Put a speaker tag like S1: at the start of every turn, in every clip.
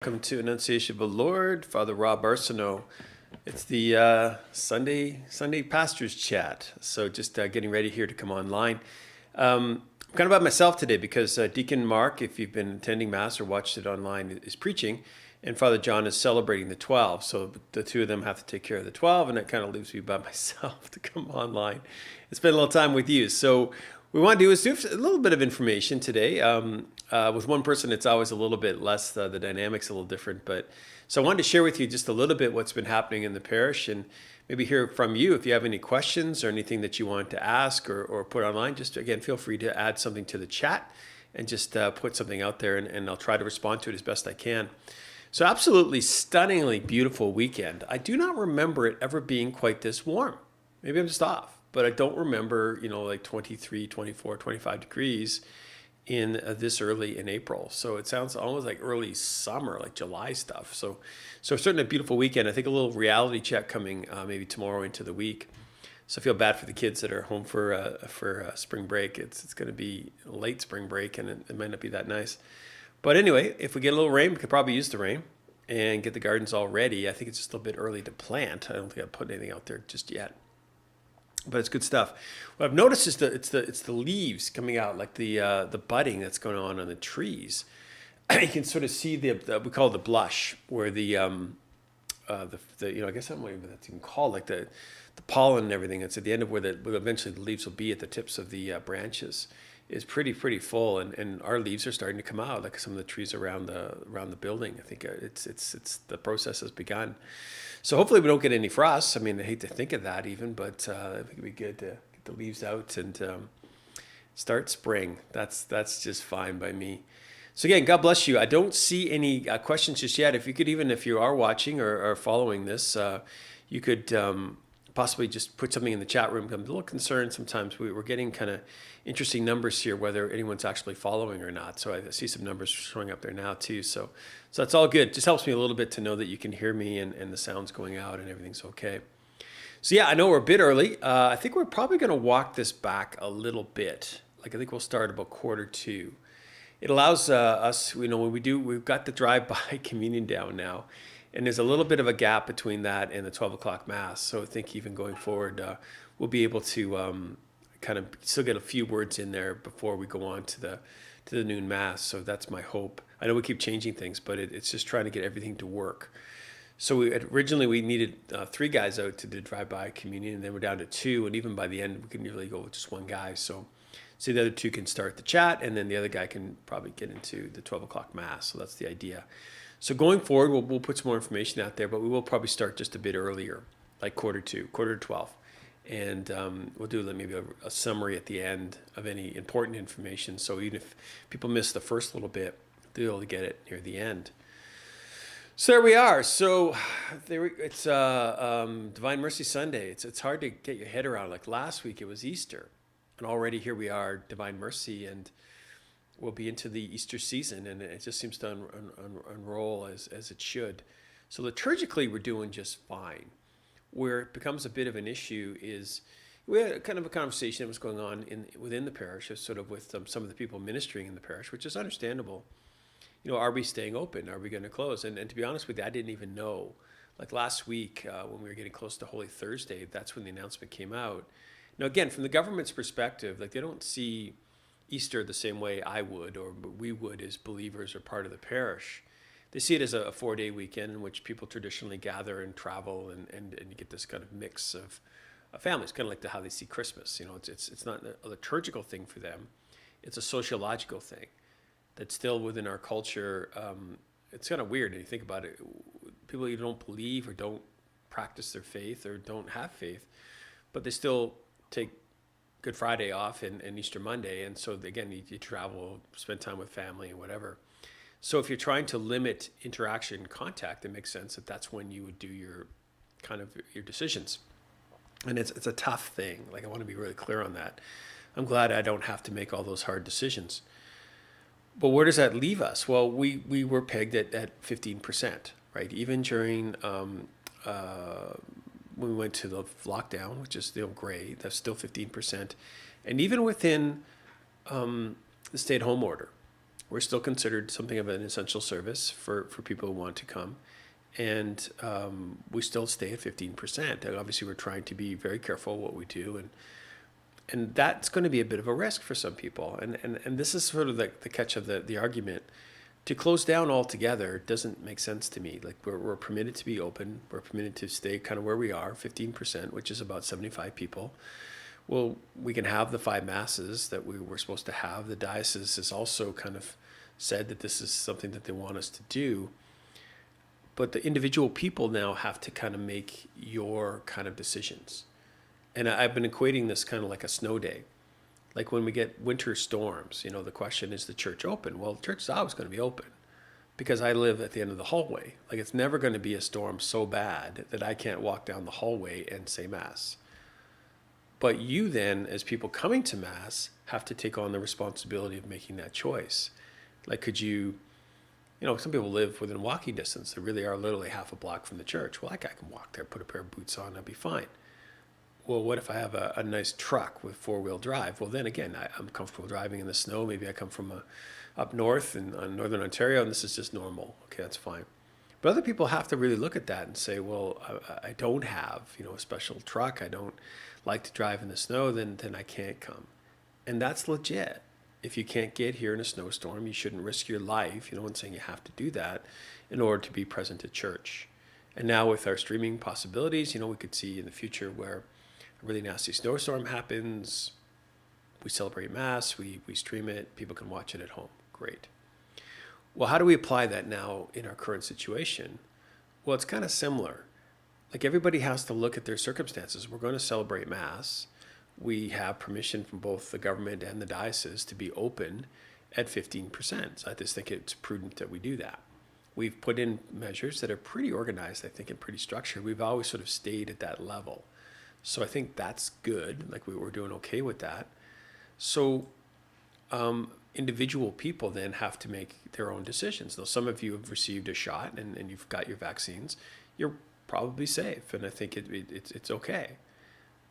S1: Welcome to Annunciation of the Lord, Father Rob Arsenault. It's the Sunday Pastors Chat. So just getting ready here to come online. I'm kind of by myself today because Deacon Mark, if you've been attending Mass or watched it online, is preaching, and Father John is celebrating the 12. So the two of them have to take care of the 12, and it kind of leaves me by myself to come online and spend a little time with you. So what we want to do is do a little bit of information today. With one person, it's always a little bit less, the dynamic's a little different. But so I wanted to share with you just a little bit what's been happening in the parish and maybe hear from you. If you have any questions or anything that you want to ask or put online, just again, feel free to add something to the chat and just put something out there and I'll try to respond to it as best I can. So absolutely stunningly beautiful weekend. I do not remember it ever being quite this warm. Maybe I'm just off, but I don't remember, like 23, 24, 25 degrees in this early in April. So it sounds almost like early summer, like July stuff. So certainly a beautiful weekend. I think a little reality check coming maybe tomorrow into the week. So I feel bad for the kids that are home for spring break. It's going to be late spring break and it might not be that nice. But anyway, if we get a little rain, we could probably use the rain and get the gardens all ready. I think it's just a little bit early to plant. I don't think I've put anything out there just yet. But it's good stuff. What I've noticed is it's the leaves coming out, like the budding that's going on the trees. You can sort of see the we call it the blush, where the I guess I don't know what that's even called, like the pollen and everything. It's at the end of where eventually the leaves will be at the tips of the branches is pretty full, and our leaves are starting to come out, like some of the trees around the building. I think it's the process has begun. So hopefully we don't get any frosts. I mean, I hate to think of that even, but I think it'd be good to get the leaves out and start spring. That's just fine by me. So again, God bless you. I don't see any questions just yet. If you are watching or following this, you could possibly just put something in the chat room. I'm a little concerned sometimes. We're getting kind of interesting numbers here, whether anyone's actually following or not. So I see some numbers showing up there now too. So that's all good. Just helps me a little bit to know that you can hear me and the sound's going out and everything's okay. So yeah, I know we're a bit early. I think we're probably going to walk this back a little bit. Like I think we'll start about 1:45. It allows us, when we've got the drive-by communion down now. And there's a little bit of a gap between that and the 12 o'clock Mass. So I think even going forward, we'll be able to kind of still get a few words in there before we go on to the noon Mass. So that's my hope. I know we keep changing things, but it's just trying to get everything to work. So originally we needed 3 guys out to do drive-by communion, and then we're down to 2. And even by the end, we can really go with just 1 guy. So the other 2 can start the chat, and then the other guy can probably get into the 12 o'clock Mass. So that's the idea. So going forward, we'll put some more information out there, but we will probably start just a bit earlier, like 1:45, and we'll do maybe a summary at the end of any important information. So even if people miss the first little bit, they'll be able to get it near the end. So there we are. So it's Divine Mercy Sunday. It's hard to get your head around. Like last week, it was Easter, and already here we are, Divine Mercy, and we'll be into the Easter season, and it just seems to unroll as it should. So liturgically, we're doing just fine. Where it becomes a bit of an issue is we had kind of a conversation that was going on within the parish, sort of with some of the people ministering in the parish, which is understandable. Are we staying open? Are we going to close? And to be honest with you, I didn't even know. Like last week, when we were getting close to Holy Thursday, that's when the announcement came out. Now, again, from the government's perspective, like they don't see Easter the same way I would or we would as believers or part of the parish. They see it as a 4-day weekend in which people traditionally gather and travel and you get this kind of mix of families, kind of like how they see Christmas. It's not a liturgical thing for them. It's a sociological thing that's still within our culture. It's kind of weird when you think about it. People either don't believe or don't practice their faith or don't have faith, but they still take Good Friday off and Easter Monday. And so again, you travel, spend time with family and whatever. So if you're trying to limit interaction and contact, it makes sense that that's when you would do your decisions. And it's a tough thing. Like I want to be really clear on that. I'm glad I don't have to make all those hard decisions. But where does that leave us? Well, we were pegged at 15%, right? Even during when we went to the lockdown, which is still gray, that's still 15%. And even within the stay-at-home order, We're still considered something of an essential service for people who want to come. And we still stay at 15%. And obviously, we're trying to be very careful what we do. And that's going to be a bit of a risk for some people. And this is sort of the catch of the argument. To close down altogether doesn't make sense to me. Like we're permitted to be open. We're permitted to stay kind of where we are, 15%, which is about 75 people. Well, we can have the 5 masses that we were supposed to have. The diocese has also kind of said that this is something that they want us to do. But the individual people now have to kind of make your kind of decisions. And I've been equating this kind of like a snow day. Like when we get winter storms, the question is the church open? Well, the church is always going to be open because I live at the end of the hallway. Like it's never going to be a storm so bad that I can't walk down the hallway and say Mass. But you then, as people coming to Mass, have to take on the responsibility of making that choice. Like could you, some people live within walking distance. They really are literally half a block from the church. Well, I can walk there, put a pair of boots on, I'll be fine. Well, what if I have a nice truck with 4-wheel drive? Well, then again, I'm comfortable driving in the snow. Maybe I come from up north in northern Ontario, and this is just normal. Okay, that's fine. But other people have to really look at that and say, well, I don't have, a special truck. I don't like to drive in the snow. Then I can't come. And that's legit. If you can't get here in a snowstorm, you shouldn't risk your life. No one's saying you have to do that in order to be present at church. And now with our streaming possibilities, we could see in the future where a really nasty snowstorm happens, we celebrate Mass, we stream it, people can watch it at home. Great. Well, how do we apply that now in our current situation? Well, it's kind of similar. Like everybody has to look at their circumstances. We're going to celebrate Mass. We have permission from both the government and the diocese to be open at 15%. So I just think it's prudent that we do that. We've put in measures that are pretty organized, I think, and pretty structured. We've always sort of stayed at that level. So I think that's good. Like we were doing okay with that. So individual people then have to make their own decisions. Though some of you have received a shot and you've got your vaccines, you're probably safe. And I think it's okay.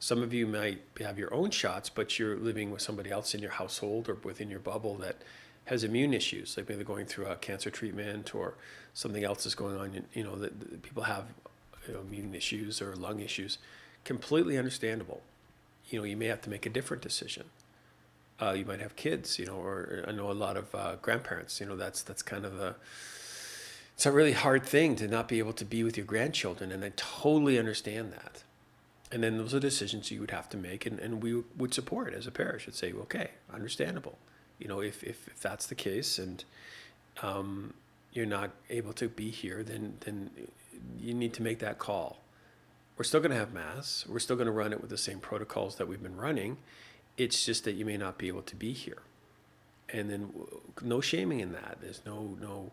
S1: Some of you might have your own shots, but you're living with somebody else in your household or within your bubble that has immune issues, like maybe going through a cancer treatment or something else is going on. That people have immune issues or lung issues. Completely understandable. You may have to make a different decision. You might have kids, or I know a lot of grandparents. That's kind of it's a really hard thing to not be able to be with your grandchildren, and I totally understand that. And then those are decisions you would have to make, and we would support as a parish. Would say, okay, understandable. If that's the case, and you're not able to be here, then you need to make that call. We're still going to have Mass. We're still going to run it with the same protocols that we've been running. It's just that you may not be able to be here. And then no shaming in that. There's no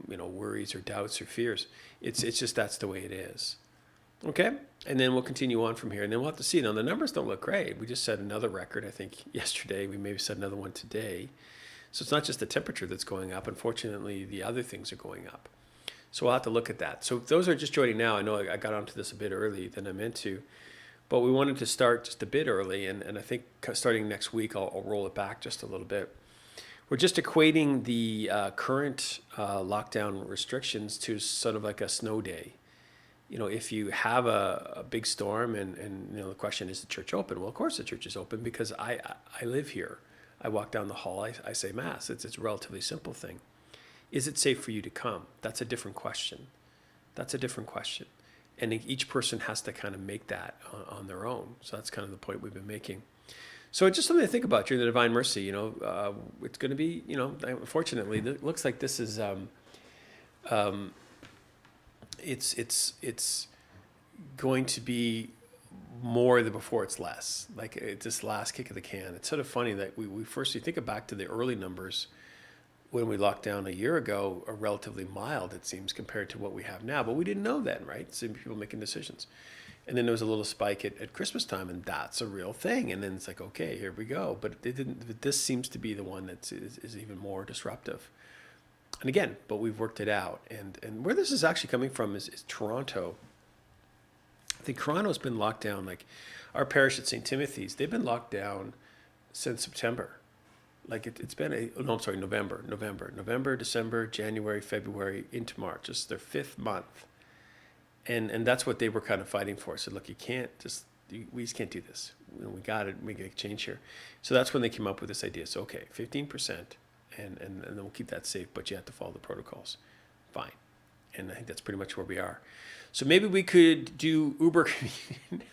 S1: worries or doubts or fears. It's just that's the way it is. Okay? And then we'll continue on from here. And then we'll have to see. Now, the numbers don't look great. We just set another record, I think, yesterday. We maybe set another one today. So it's not just the temperature that's going up. Unfortunately, the other things are going up. So we'll have to look at that. So if those are just joining now, I know I got onto this a bit early than I meant to, but we wanted to start just a bit early, and I think starting next week, I'll roll it back just a little bit. We're just equating the current lockdown restrictions to sort of like a snow day. If you have a big storm and the question is the church open? Well, of course the church is open because I live here. I walk down the hall, I say Mass. It's a relatively simple thing. Is it safe for you to come? That's a different question. And each person has to kind of make that on their own. So that's kind of the point we've been making. So it's just something to think about during the Divine Mercy. It's going to be, unfortunately, it looks like this is, it's going to be more than before it's less. Like it's this last kick of the can. It's sort of funny that we first, you think back to the early numbers, when we locked down a year ago, are relatively mild, it seems, compared to what we have now. But we didn't know then, right? So people making decisions. And then there was a little spike at Christmas time, and that's a real thing. And then it's like, okay, here we go. But it didn't. But this seems to be the one that is even more disruptive. And again, but we've worked it out. And where this is actually coming from is Toronto. I think Toronto's been locked down. Like our parish at St. Timothy's, they've been locked down since September. Like it's been no, I'm sorry, November, December, January, February, into March. It's their fifth month. And that's what they were kind of fighting for. So look, we just can't do this. We got to make a change here. So that's when they came up with this idea. So, okay, 15%, and then we'll keep that safe, but you have to follow the protocols. Fine. And I think that's pretty much where we are. So maybe we could do Uber communion.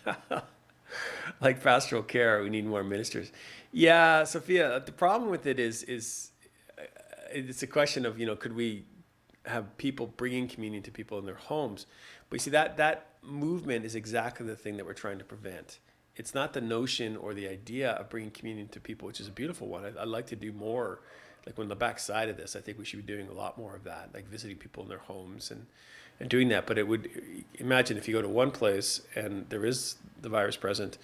S1: Like pastoral care, we need more ministers. Yeah, Sophia, the problem with it is it's a question of, could we have people bringing communion to people in their homes? But you see, that movement is exactly the thing that we're trying to prevent. It's not the notion or the idea of bringing communion to people, which is a beautiful one. I'd like to do more. Like on the backside of this, I think we should be doing a lot more of that, like visiting people in their homes and doing that. But it would, imagine if you go to one place and there is the virus present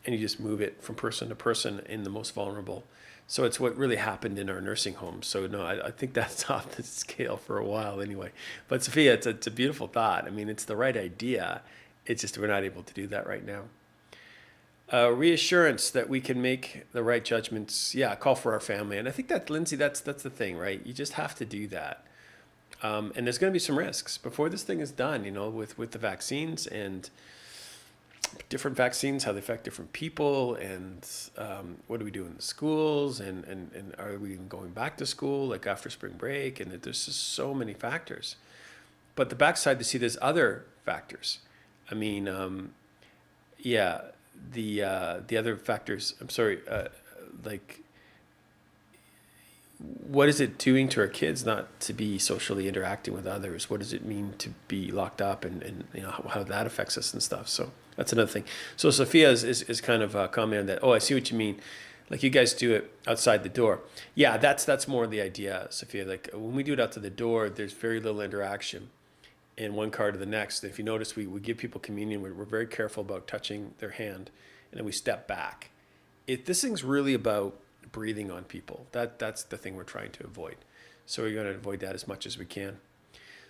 S1: and you just move it from person to person in the most vulnerable. So it's what really happened in our nursing homes. So no, I think that's off the scale for a while anyway. But Sophia, it's a beautiful thought. I mean, it's the right idea. It's just we're not able to do that right now. Reassurance that we can make the right judgments. Yeah, call for our family. And I think that, Lindsay, that's the thing, right? You just have to do that. And there's going to be some risks before this thing is done, with the vaccines and different vaccines, how they affect different people, and what do we do in the schools, and are we even going back to school like after spring break? And there's just so many factors. But the backside to see there's other factors. I mean, the other factors. I'm sorry, like, what is it doing to our kids not to be socially interacting with others? What does it mean to be locked up, and how that affects us and stuff? So that's another thing. So Sophia is kind of commenting that, I see what you mean. Like, you guys do it outside the door. Yeah, that's more the idea, Sophia. Like, when we do it out to the door, there's very little interaction in one car to the next. If you notice, we give people communion. We're very careful about touching their hand, and then we step back. This thing's really about breathing on people. That's the thing we're trying to avoid. So we're going to avoid that as much as we can.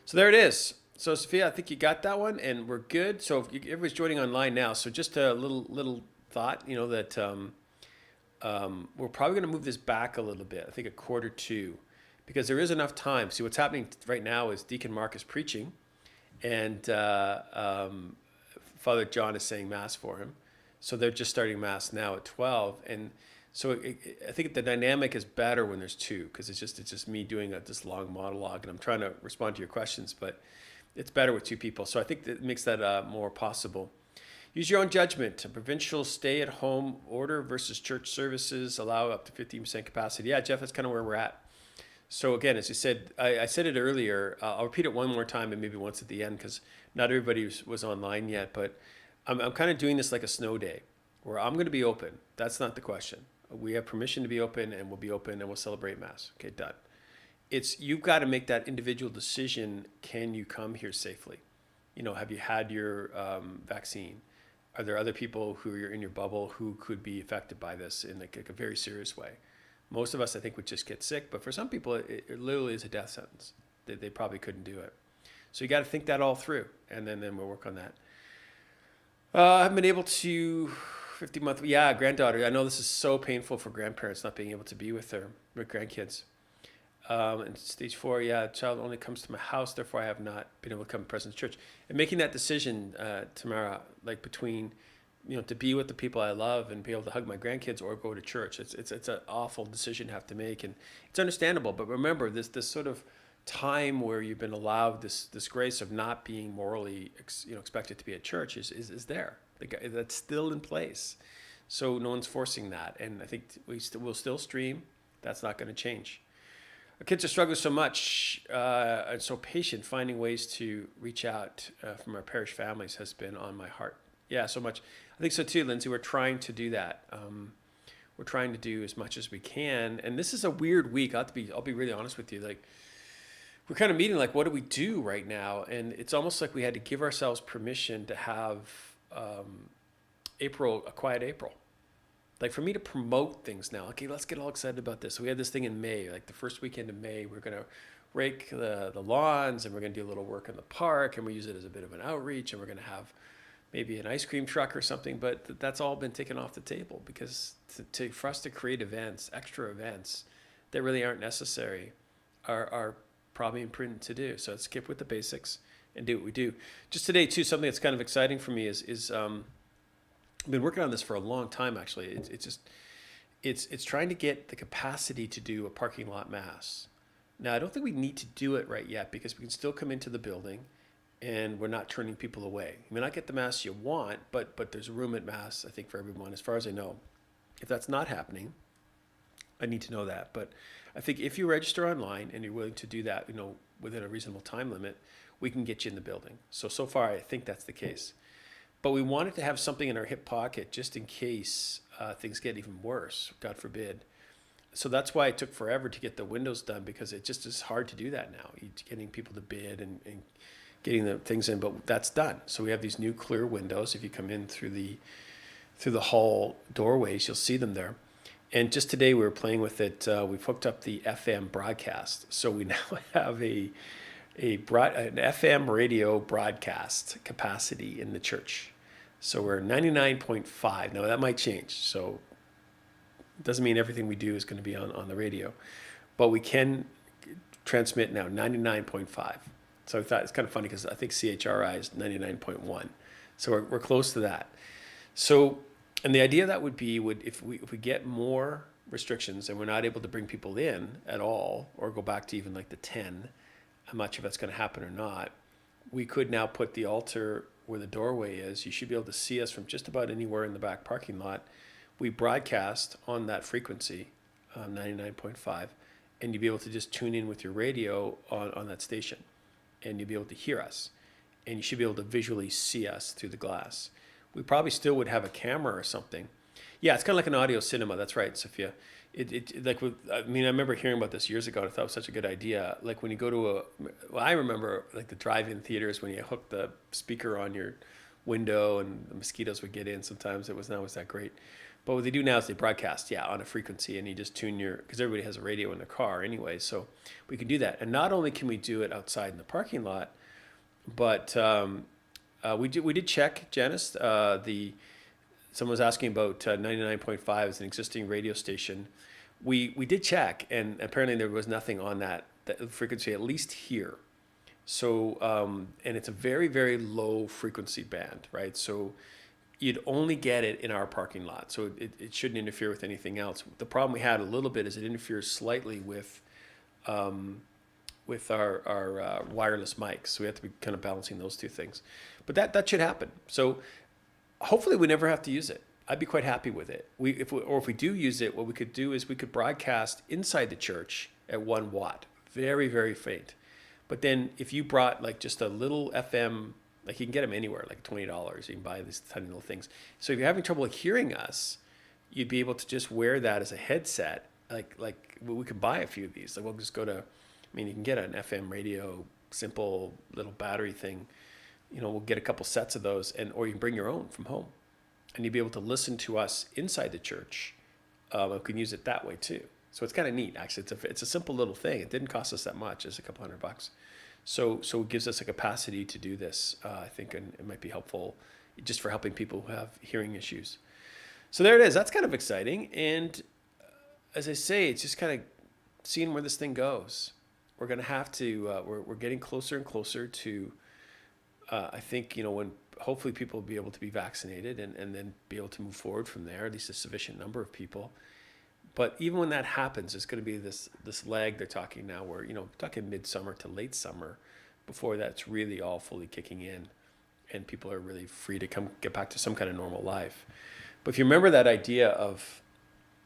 S1: So there it is. So Sophia, I think you got that one, and we're good. So if everybody's joining online now. So just a little thought, that we're probably going to move this back a little bit. I think 1:45, because there is enough time. See, what's happening right now is Deacon Mark is preaching, and Father John is saying Mass for him. So they're just starting Mass now at 12, and so I think the dynamic is better when there's two, because it's just me doing this long monologue, and I'm trying to respond to your questions, but it's better with two people. So I think that makes that more possible. Use your own judgment. A provincial stay-at-home order versus church services allow up to 15% capacity. Yeah, Jeff, that's kind of where we're at. So again, as you said, I said it earlier. I'll repeat it one more time and maybe once at the end, because not everybody was online yet. But I'm kind of doing this like a snow day, where I'm going to be open. That's not the question. We have permission to be open, and we'll be open, and we'll celebrate Mass. Okay, done. You've got to make that individual decision. Can you come here safely? Have you had your vaccine? Are there other people who are in your bubble who could be affected by this in like a very serious way? Most of us, I think, would just get sick, but for some people, it literally is a death sentence. They probably couldn't do it. So you got to think that all through, and then we'll work on that. I haven't been able to 50-month. Yeah, granddaughter. I know this is so painful for grandparents not being able to be with their grandkids. And stage 4, child only comes to my house, therefore I have not been able to come present to church. And making that decision, Tamara, like between, to be with the people I love and be able to hug my grandkids or go to church, it's an awful decision to have to make, and it's understandable. But remember, this sort of time where you've been allowed this grace of not being morally expected to be at church is there. That's still in place. So no one's forcing that, and I think we'll still stream. That's not going to change. Our kids are struggling so much and so patient. Finding ways to reach out from our parish families has been on my heart. Yeah, so much. I think so too, Lindsay. We're trying to do that. We're trying to do as much as we can. And this is a weird week. I'll be really honest with you. Like, we're kind of meeting like, what do we do right now? And it's almost like we had to give ourselves permission to have a quiet April. Like, for me to promote things now, okay, let's get all excited about this. So we had this thing in May, like the first weekend of May, we're going to rake the lawns, and we're going to do a little work in the park, and we use it as a bit of an outreach, and we're going to have maybe an ice cream truck or something, but that's all been taken off the table because for us to create events, extra events that really aren't necessary are probably imprudent to do. So let's skip with the basics and do what we do. Just today too, something that's kind of exciting for me is I've been working on this for a long time actually. It's trying to get the capacity to do a parking lot mass. Now I don't think we need to do it right yet because we can still come into the building and we're not turning people away. You may not get the mass you want, but there's room at mass, I think, for everyone, as far as I know. If that's not happening, I need to know that. But I think if you register online and you're willing to do that, within a reasonable time limit, we can get you in the building. So far, I think that's the case. But we wanted to have something in our hip pocket just in case things get even worse, God forbid. So that's why it took forever to get the windows done, because it just is hard to do that now. Getting people to bid and getting the things in, but that's done. So we have these new clear windows. If you come in through the hall doorways, you'll see them there. And just today we were playing with it. We've hooked up the FM broadcast. So we now have an FM radio broadcast capacity in the church. So we're 99.5. Now that might change. So it doesn't mean everything we do is going to be on the radio, but we can transmit now 99.5. So I thought it's kind of funny because I think CHRI is 99.1. So we're close to that. So, and the idea of that would be, if we get more restrictions and we're not able to bring people in at all, or go back to even like the 10, I'm not sure if that's going to happen or not, we could now put the altar where the doorway is. You should be able to see us from just about anywhere in the back parking lot. We broadcast on that frequency, 99.5, and you'd be able to just tune in with your radio on that station. And you'll be able to hear us, and you should be able to visually see us through the glass. We probably still would have a camera or something. Yeah, it's kind of like an audio cinema. That's right, Sophia. I remember hearing about this years ago, and I thought it was such a good idea. Like when you go to I remember like the drive-in theaters when you hook the speaker on your window and the mosquitoes would get in. Sometimes it was not always that great. But what they do now is they broadcast, on a frequency, and you just tune because everybody has a radio in their car anyway, so we can do that. And not only can we do it outside in the parking lot, but we did check, Janice. Someone was asking about 99.5 as an existing radio station. We did check, and apparently there was nothing on that frequency, at least here. So and it's a very, very low frequency band, right? So you'd only get it in our parking lot, so it shouldn't interfere with anything else. The problem we had a little bit is it interferes slightly with our wireless mics, so we have to be kind of balancing those two things. But that should happen. So hopefully we never have to use it. I'd be quite happy with it. If we do use it, what we could do is we could broadcast inside the church at 1 watt, very, very faint. But then if you brought like just a little FM, like you can get them anywhere, like $20. You can buy these tiny little things. So if you're having trouble hearing us, you'd be able to just wear that as a headset. Like we could buy a few of these. Like we'll just you can get an FM radio, simple little battery thing. We'll get a couple sets of those, or you can bring your own from home, and you'd be able to listen to us inside the church. You can use it that way too. So it's kind of neat, actually. It's a simple little thing. It didn't cost us that much. It's a couple $100. So it gives us a capacity to do this, I think, and it might be helpful just for helping people who have hearing issues. So there it is. That's kind of exciting. And as I say, it's just kind of seeing where this thing goes. We're going to have to, we're getting closer and closer to, I think, when hopefully people will be able to be vaccinated and then be able to move forward from there, at least a sufficient number of people. But even when that happens, it's going to be this lag they're talking now where, talking midsummer to late summer before that's really all fully kicking in and people are really free to get back to some kind of normal life. But if you remember that idea of,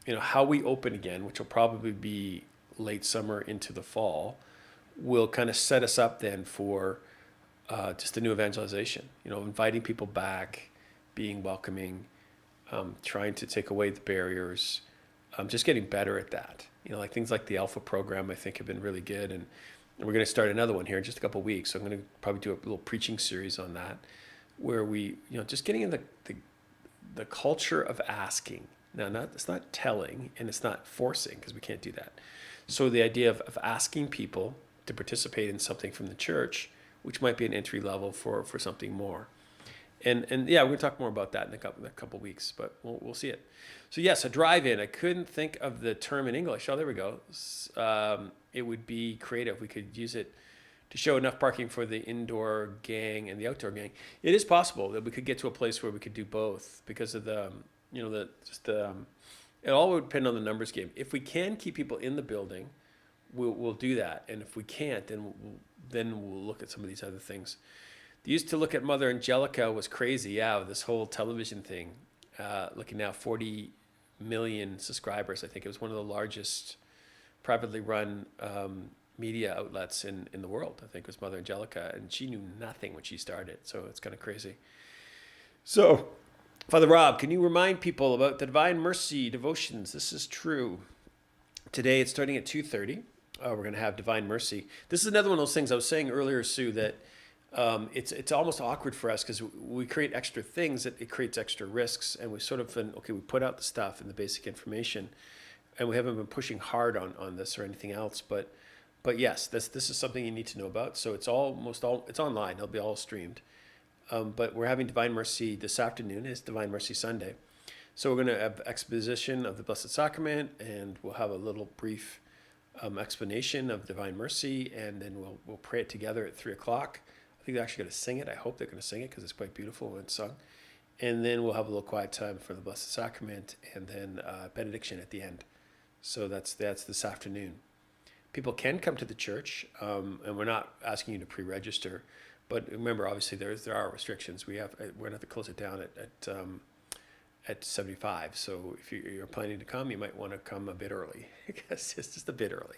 S1: how we open again, which will probably be late summer into the fall, will kind of set us up then for just a new evangelization, inviting people back, being welcoming, trying to take away the barriers, just getting better at that. Like things like the Alpha program, I think have been really good. And we're going to start another one here in just a couple of weeks. So I'm going to probably do a little preaching series on that where we, just getting in the culture of asking. Now, it's not telling and it's not forcing because we can't do that. So the idea of asking people to participate in something from the church, which might be an entry level for something more. And yeah, we're gonna talk more about that in a couple weeks, but we'll see it. So yes, a drive-in. I couldn't think of the term in English. Oh, there we go. It would be creative. We could use it to show enough parking for the indoor gang and the outdoor gang. It is possible that we could get to a place where we could do both because of the, it all would depend on the numbers game. If we can keep people in the building, we'll do that. And if we can't, then we'll look at some of these other things. They used to look at Mother Angelica was crazy. Yeah, this whole television thing. Looking now, 40 million subscribers. I think it was one of the largest privately run media outlets in the world. I think it was Mother Angelica, and she knew nothing when she started. So it's kind of crazy. So, Father Rob, can you remind people about the Divine Mercy devotions? This is true. Today it's starting at 2:30. We're going to have Divine Mercy. This is another one of those things I was saying earlier, Sue, that it's almost awkward for us because we create extra things that it creates extra risks, and we sort of we put out the stuff and the basic information, and we haven't been pushing hard on this or anything else. But yes, this is something you need to know about. So it's it's online. It'll be all streamed. But we're having Divine Mercy this afternoon. It's Divine Mercy Sunday. So we're going to have exposition of the Blessed Sacrament, and we'll have a little brief explanation of Divine Mercy, and then we'll pray it together at 3:00. I think they're actually going to sing it. I hope they're going to sing it because it's quite beautiful when it's sung. And then we'll have a little quiet time for the Blessed Sacrament, and then benediction at the end. So that's this afternoon. People can come to the church, and we're not asking you to pre-register. But remember, obviously, there are restrictions. We're going to have to close it down at 75. So if you're planning to come, you might want to come a bit early. Because it's just a bit early.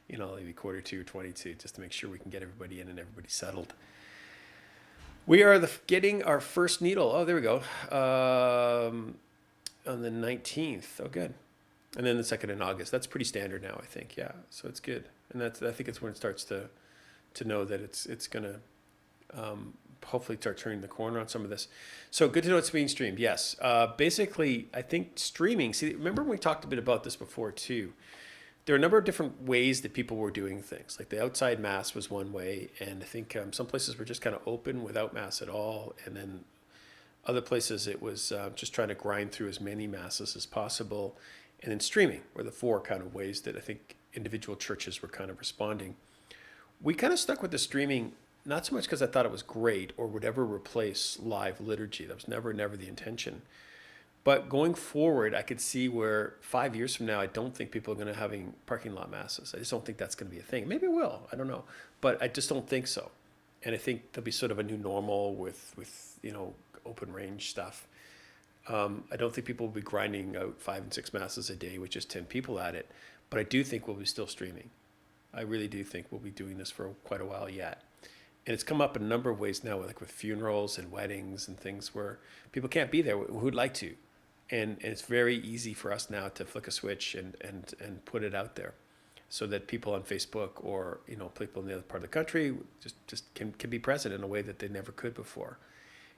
S1: Maybe 1:45 or 22, just to make sure we can get everybody in and everybody settled. We are getting our first needle. Oh, there we go. On the 19th. Oh, good. And then the 2nd in August. That's pretty standard now, I think. Yeah. So it's good. And I think it's when it starts to know that it's going to hopefully start turning the corner on some of this. So good to know it's being streamed. Yes. Basically, I think streaming. See, remember we talked a bit about this before too. There are a number of different ways that people were doing things. Like the outside mass was one way, and I think some places were just kind of open without mass at all, and then other places it was just trying to grind through as many masses as possible, and then streaming were the four kind of ways that I think individual churches were kind of responding. We kind of stuck with the streaming, not so much because I thought it was great or would ever replace live liturgy. That was never the intention. But going forward, I could see where 5 years from now, I don't think people are going to having parking lot masses. I just don't think that's going to be a thing. Maybe it will. I don't know. But I just don't think so. And I think there'll be sort of a new normal with open range stuff. I don't think people will be grinding out 5 and 6 masses a day with just 10 people at it. But I do think we'll be still streaming. I really do think we'll be doing this for quite a while yet. And it's come up in a number of ways now, like with funerals and weddings and things where people can't be there who'd like to. And it's very easy for us now to flick a switch and put it out there so that people on Facebook or, people in the other part of the country just can be present in a way that they never could before.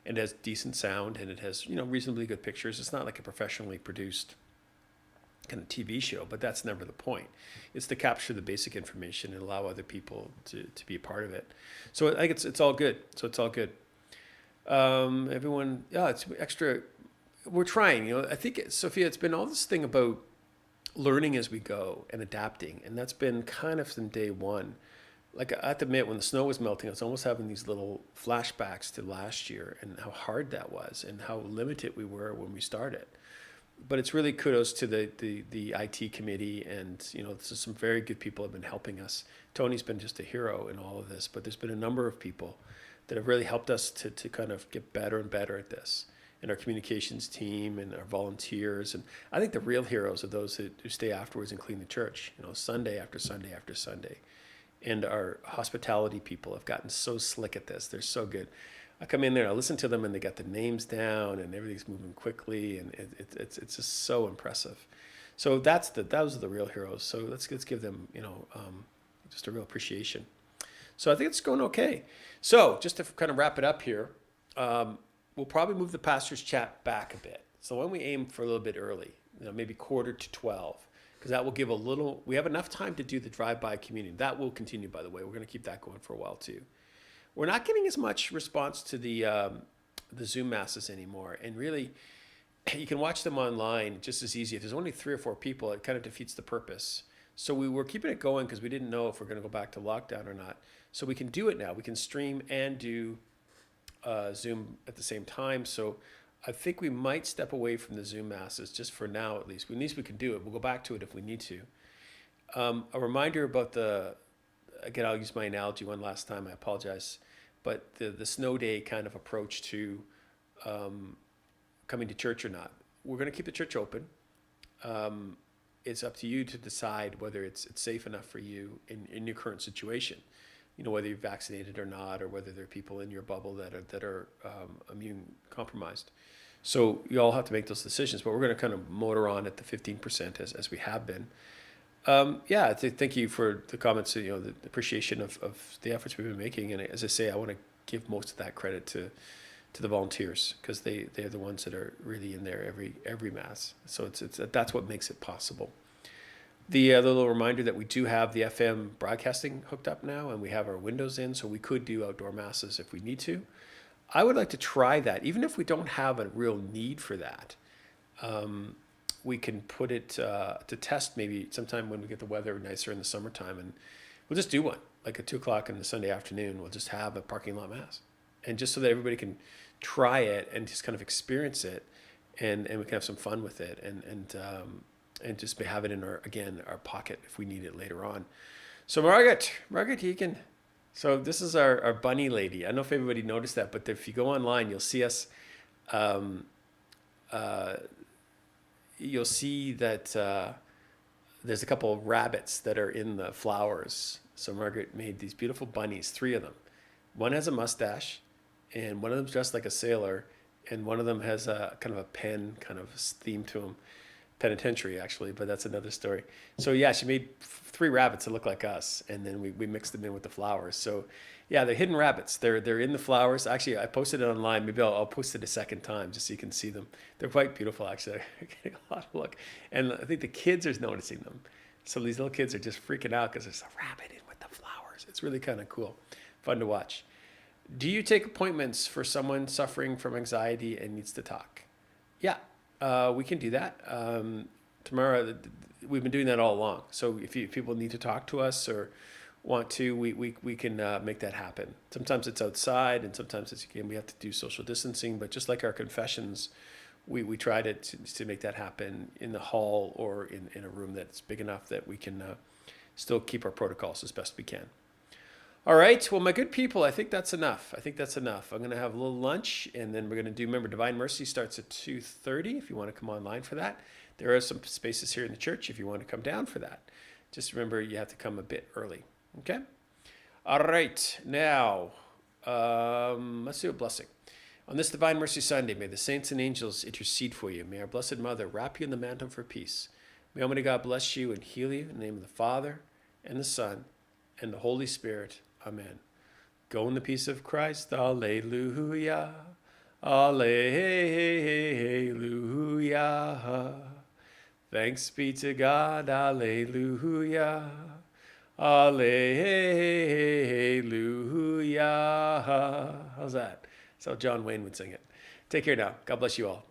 S1: And it has decent sound, and it has, reasonably good pictures. It's not like a professionally produced kind of TV show, but that's never the point. It's to capture the basic information and allow other people to be a part of it. So I think it's all good. So it's all good. Everyone, it's extra. We're trying, I think, Sophia, it's been all this thing about learning as we go and adapting. And that's been kind of from day one. Like I have to admit, when the snow was melting, I was almost having these little flashbacks to last year and how hard that was and how limited we were when we started. But it's really kudos to the IT committee, and some very good people have been helping us. Tony's been just a hero in all of this, but there's been a number of people that have really helped us to kind of get better and better at this. And our communications team and our volunteers, and I think the real heroes are those who stay afterwards and clean the church, Sunday after Sunday after Sunday. And our hospitality people have gotten so slick at this. They're so good. I come in there, I listen to them, and they got the names down, and everything's moving quickly, and it's just so impressive. So those are the real heroes. So let's give them just a real appreciation. So I think it's going okay. So just to kind of wrap it up here, we'll probably move the pastor's chat back a bit. So when we aim for a little bit early, maybe 11:45, because that will give we have enough time to do the drive-by communion. That will continue, by the way. We're going to keep that going for a while too. We're not getting as much response to the the Zoom masses anymore. And really, you can watch them online just as easy. If there's only 3 or 4 people, it kind of defeats the purpose. So we were keeping it going because we didn't know if we're going to go back to lockdown or not. So we can do it now. We can stream and do Zoom at the same time. So I think we might step away from the Zoom masses just for now, at least. At least we can do it. We'll go back to it if we need to. A reminder about again, I'll use my analogy one last time. I apologize. But the snow day kind of approach to coming to church or not. We're going to keep the church open. It's up to you to decide whether it's safe enough for you in your current situation. Whether you're vaccinated or not, or whether there are people in your bubble that are immune compromised. So you all have to make those decisions, but we're going to kind of motor on at the 15% as we have been. Thank you for the comments, the appreciation of the efforts we've been making. And as I say, I want to give most of that credit to the volunteers, because they're the ones that are really in there every mass. So that's what makes it possible. The little reminder that we do have the FM broadcasting hooked up now, and we have our windows in, so we could do outdoor masses if we need to. I would like to try that, even if we don't have a real need for that. We can put it to test maybe sometime when we get the weather nicer in the summertime, and we'll just do one, like at 2:00 on the Sunday afternoon. We'll just have a parking lot mass, and just so that everybody can try it and just kind of experience it, and we can have some fun with it, and just have it in our pocket if we need it later on. So Margaret, you can. So this is our bunny lady. I don't know if everybody noticed that, but if you go online, you'll see us. You'll see that there's a couple of rabbits that are in the flowers. So Margaret made these beautiful bunnies, 3 of them. One has a mustache, and one of them's dressed like a sailor, and one of them has a kind of a pen kind of theme to him. Penitentiary, actually, but that's another story. So yeah, she made 3 rabbits that look like us, and then we mixed them in with the flowers. So yeah, they're hidden rabbits. They're in the flowers. Actually, I posted it online. Maybe I'll post it a second time just so you can see them. They're quite beautiful, actually. They're getting a lot of look, and I think the kids are noticing them. So these little kids are just freaking out because there's a rabbit in with the flowers. It's really kind of cool, fun to watch. Do you take appointments for someone suffering from anxiety and needs to talk? Yeah. We can do that. Tamara, we've been doing that all along. So if people need to talk to us or want to, we can make that happen. Sometimes it's outside, and sometimes we have to do social distancing. But just like our confessions, we try to make that happen in the hall or in a room that's big enough that we can still keep our protocols as best we can. All right. Well, my good people, I think that's enough. I'm going to have a little lunch, and then we're going to remember, Divine Mercy starts at 2:30 if you want to come online for that. There are some spaces here in the church if you want to come down for that. Just remember, you have to come a bit early. Okay? All right. Now, let's do a blessing. On this Divine Mercy Sunday, may the saints and angels intercede for you. May our Blessed Mother wrap you in the mantle for peace. May Almighty God bless you and heal you in the name of the Father and the Son and the Holy Spirit. Amen. Go in the peace of Christ. Alleluia. Alleluia. Thanks be to God. Alleluia. Alleluia. How's that? That's how John Wayne would sing it. Take care now. God bless you all.